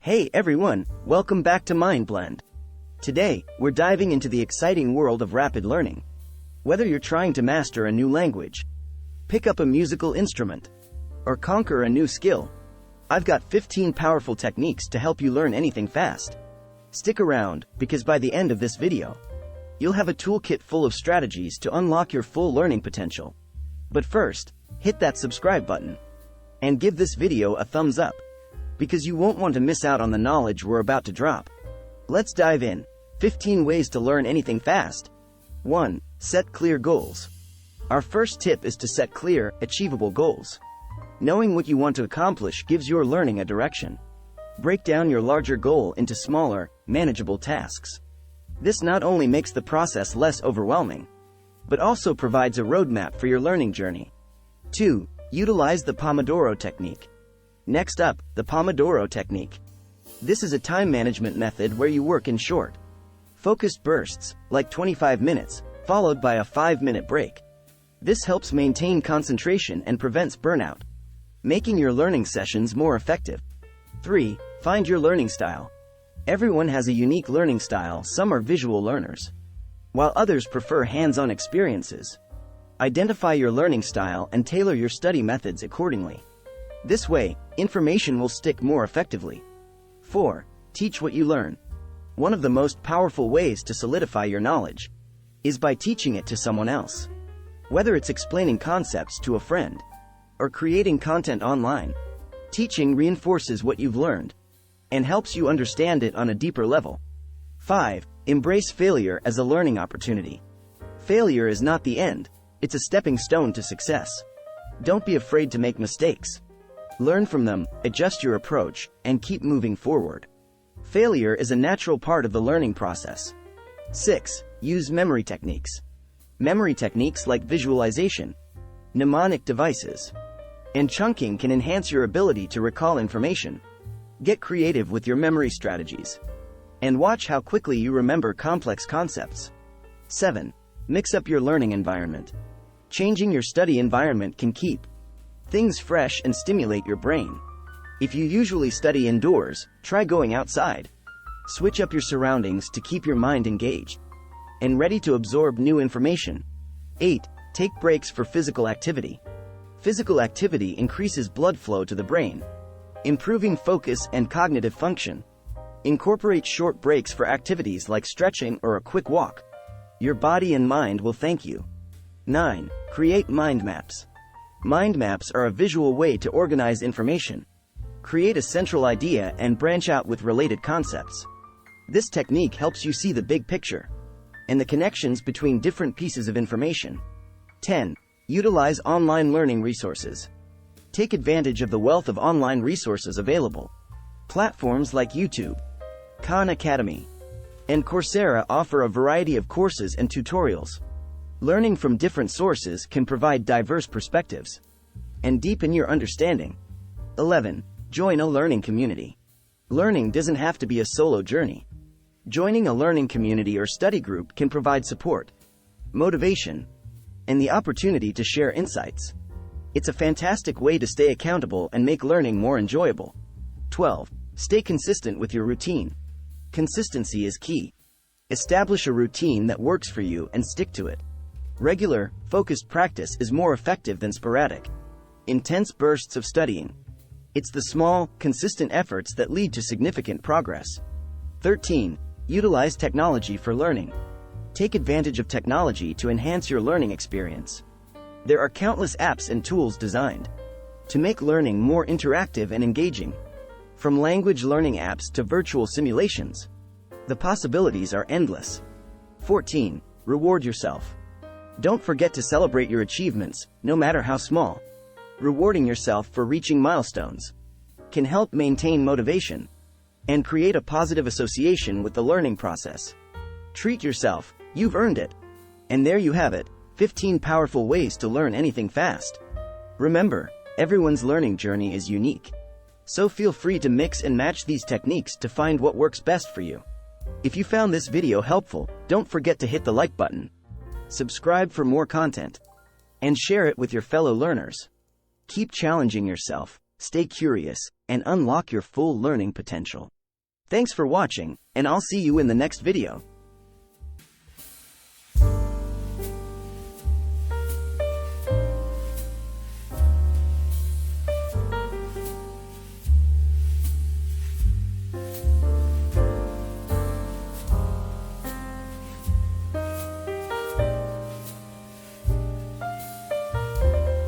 Hey everyone, welcome back to MindBlend. Today, we're diving into the exciting world of rapid learning. Whether you're trying to master a new language, pick up a musical instrument, or conquer a new skill, I've got 15 powerful techniques to help you learn anything fast. Stick around, because by the end of this video, you'll have a toolkit full of strategies to unlock your full learning potential. But first, hit that subscribe button, and give this video a thumbs up, because you won't want to miss out on the knowledge we're about to drop. Let's dive in. 15 ways to learn anything fast. 1. Set clear goals. Our first tip is to set clear, achievable goals. Knowing what you want to accomplish gives your learning a direction. Break down your larger goal into smaller, manageable tasks. This not only makes the process less overwhelming, but also provides a roadmap for your learning journey. 2. Utilize the Pomodoro technique. Next up, the Pomodoro technique. This is a time management method where you work in short, focused bursts, like 25 minutes, followed by a 5-minute break. This helps maintain concentration and prevents burnout, making your learning sessions more effective. 3. Find your learning style. Everyone has a unique learning style. Some are visual learners, while others prefer hands-on experiences. Identify your learning style and tailor your study methods accordingly. This way, information will stick more effectively. 4. Teach what you learn. One of the most powerful ways to solidify your knowledge is by teaching it to someone else. Whether it's explaining concepts to a friend or creating content online, teaching reinforces what you've learned and helps you understand it on a deeper level. 5. Embrace failure as a learning opportunity. Failure is not the end, it's a stepping stone to success. Don't be afraid to make mistakes. Learn from them, adjust your approach, and keep moving forward. Failure is a natural part of the learning process. 6. Use memory techniques. Memory techniques like visualization, mnemonic devices, and chunking can enhance your ability to recall information. Get creative with your memory strategies, and watch how quickly you remember complex concepts. 7. Mix up your learning environment. Changing your study environment can keep things fresh and stimulate your brain. If you usually study indoors, try going outside. Switch up your surroundings to keep your mind engaged and ready to absorb new information. 8. Take breaks for physical activity. Physical activity increases blood flow to the brain, improving focus and cognitive function. Incorporate short breaks for activities like stretching or a quick walk. Your body and mind will thank you. 9. Create mind maps. Mind maps are a visual way to organize information. Create a central idea and branch out with related concepts. This technique helps you see the big picture and the connections between different pieces of information. 10. Utilize online learning resources. Take advantage of the wealth of online resources available. Platforms like YouTube, Khan Academy, and Coursera offer a variety of courses and tutorials. Learning from different sources can provide diverse perspectives and deepen your understanding. 11. Join a learning community. Learning doesn't have to be a solo journey. Joining a learning community or study group can provide support, motivation, and the opportunity to share insights. It's a fantastic way to stay accountable and make learning more enjoyable. 12. Stay consistent with your routine. Consistency is key. Establish a routine that works for you and stick to it. Regular, focused practice is more effective than sporadic, intense bursts of studying. It's the small, consistent efforts that lead to significant progress. 13. Utilize technology for learning. Take advantage of technology to enhance your learning experience. There are countless apps and tools designed to make learning more interactive and engaging. From language learning apps to virtual simulations, the possibilities are endless. 14. Reward yourself. Don't forget to celebrate your achievements, no matter how small. Rewarding yourself for reaching milestones can help maintain motivation and create a positive association with the learning process. Treat yourself, you've earned it. And there you have it, 15 powerful ways to learn anything fast. Remember, everyone's learning journey is unique, so feel free to mix and match these techniques to find what works best for you. If you found this video helpful, don't forget to hit the like button, subscribe for more content, and share it with your fellow learners. Keep challenging yourself, stay curious, and unlock your full learning potential. Thanks for watching, and I'll see you in the next video.